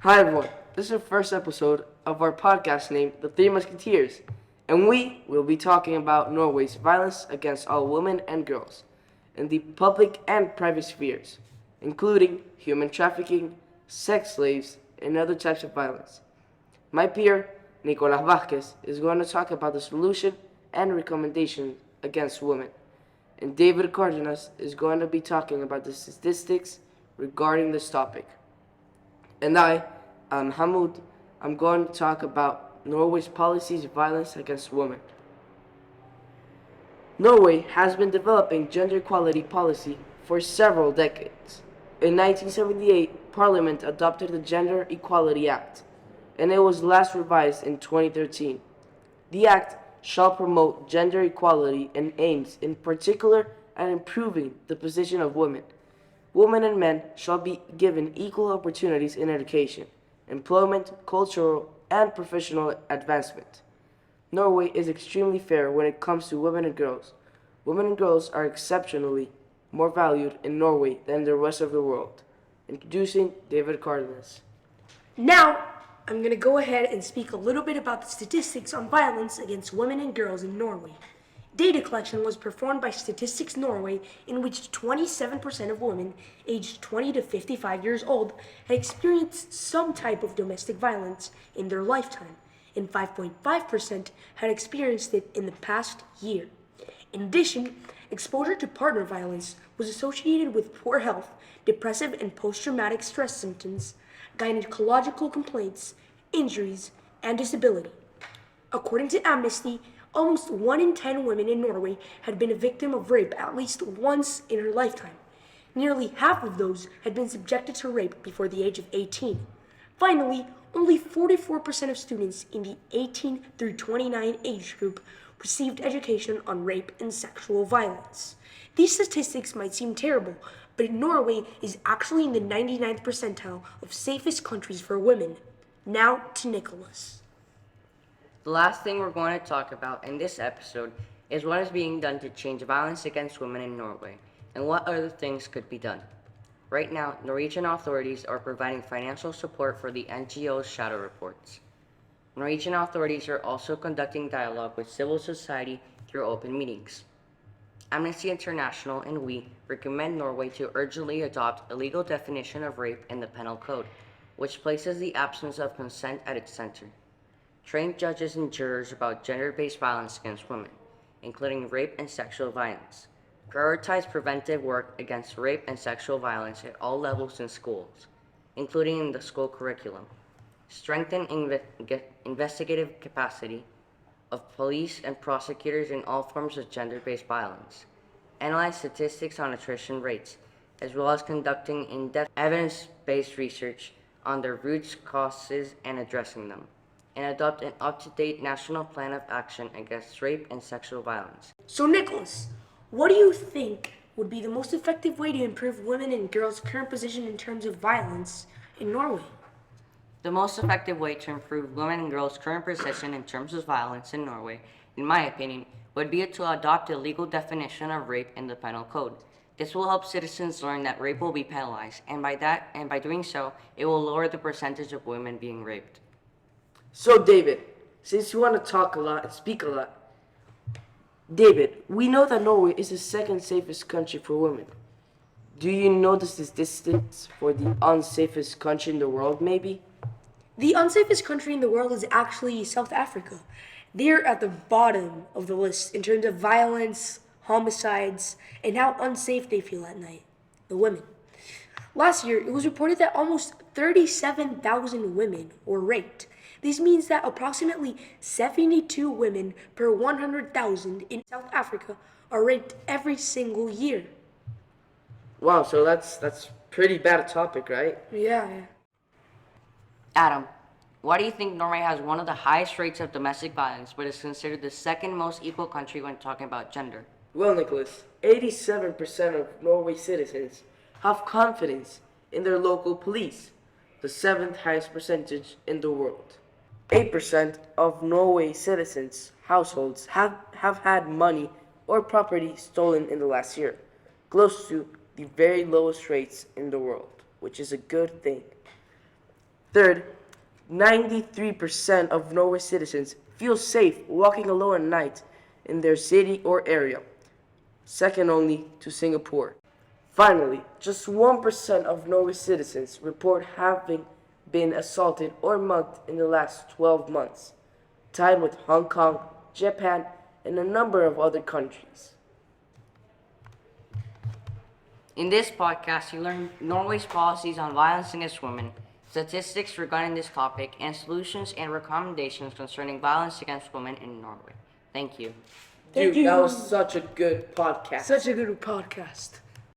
Hi everyone, this is the first episode of our podcast named The Three Musketeers, and we will be talking about Norway's violence against all women and girls in the public and private spheres, including human trafficking, sex slaves, and other types of violence. My peer, Nicolas Vázquez, is going to talk about the solution and recommendations against women, and David Cardenas is going to be talking about the statistics regarding this topic. And I'm Hamoud. I'm going to talk about Norway's policies of violence against women. Norway has been developing gender equality policy for several decades. In 1978, Parliament adopted the Gender Equality Act, and it was last revised in 2013. The act shall promote gender equality and aims in particular at improving the position of women. Women and men shall be given equal opportunities in education, employment, cultural, and professional advancement. Norway is extremely fair when it comes to women and girls. Women and girls are exceptionally more valued in Norway than in the rest of the world. Introducing David Cardenas. Now, I'm going to go ahead and speak a little bit about the statistics on violence against women and girls in Norway. Data collection was performed by Statistics Norway, in which 27% of women aged 20 to 55 years old had experienced some type of domestic violence in their lifetime, and 5.5% had experienced it in the past year. In addition, exposure to partner violence was associated with poor health, depressive and post-traumatic stress symptoms, gynecological complaints, injuries, and disability. According to Amnesty, almost 1 in 10 women in Norway had been a victim of rape at least once in her lifetime. Nearly half of those had been subjected to rape before the age of 18. Finally, only 44% of students in the 18 through 29 age group received education on rape and sexual violence. These statistics might seem terrible, but Norway is actually in the 99th percentile of safest countries for women. Now to Nicholas. The last thing we're going to talk about in this episode is what is being done to change violence against women in Norway and what other things could be done. Right now, Norwegian authorities are providing financial support for the NGO's shadow reports. Norwegian authorities are also conducting dialogue with civil society through open meetings. Amnesty International and we recommend Norway to urgently adopt a legal definition of rape in the penal code, which places the absence of consent at its center. Train judges and jurors about gender-based violence against women, including rape and sexual violence. Prioritize preventive work against rape and sexual violence at all levels in schools, including in the school curriculum. Strengthen investigative capacity of police and prosecutors in all forms of gender-based violence. Analyze statistics on attrition rates, as well as conducting in-depth evidence-based research on their roots, causes, and addressing them, and adopt an up-to-date national plan of action against rape and sexual violence. So, Nicholas, what do you think would be the most effective way to improve women and girls' current position in terms of violence in Norway? The most effective way to improve women and girls' current position in terms of violence in Norway, in my opinion, would be to adopt a legal definition of rape in the penal code. This will help citizens learn that rape will be penalized, and by doing so, it will lower the percentage of women being raped. So, David, since you want to talk a lot and speak a lot, David, we know that Norway is the second safest country for women. Do you know the statistics for the unsafest country in the world, maybe? The unsafest country in the world is actually South Africa. They're at the bottom of the list in terms of violence, homicides, and how unsafe they feel at night. The women. Last year, it was reported that almost 37,000 women were raped. This means that approximately 72 women per 100,000 in South Africa are raped every single year. Wow, so that's pretty bad a topic, right? Yeah. Adam, why do you think Norway has one of the highest rates of domestic violence, but is considered the second most equal country when talking about gender? Well, Nicholas, 87% of Norway's citizens have confidence in their local police, the seventh highest percentage in the world. 8% of Norway's citizens' households have had money or property stolen in the last year, close to the very lowest rates in the world, which is a good thing. Third, 93% of Norway citizens feel safe walking alone at night in their city or area, second only to Singapore. Finally, just 1% of Norway citizens report having been assaulted or mugged in the last 12 months, tied with Hong Kong, Japan, and a number of other countries. In this podcast, you learn Norway's policies on violence against women, statistics regarding this topic, and solutions and recommendations concerning violence against women in Norway. Thank you. Dude, that was such a good podcast. Such a good podcast.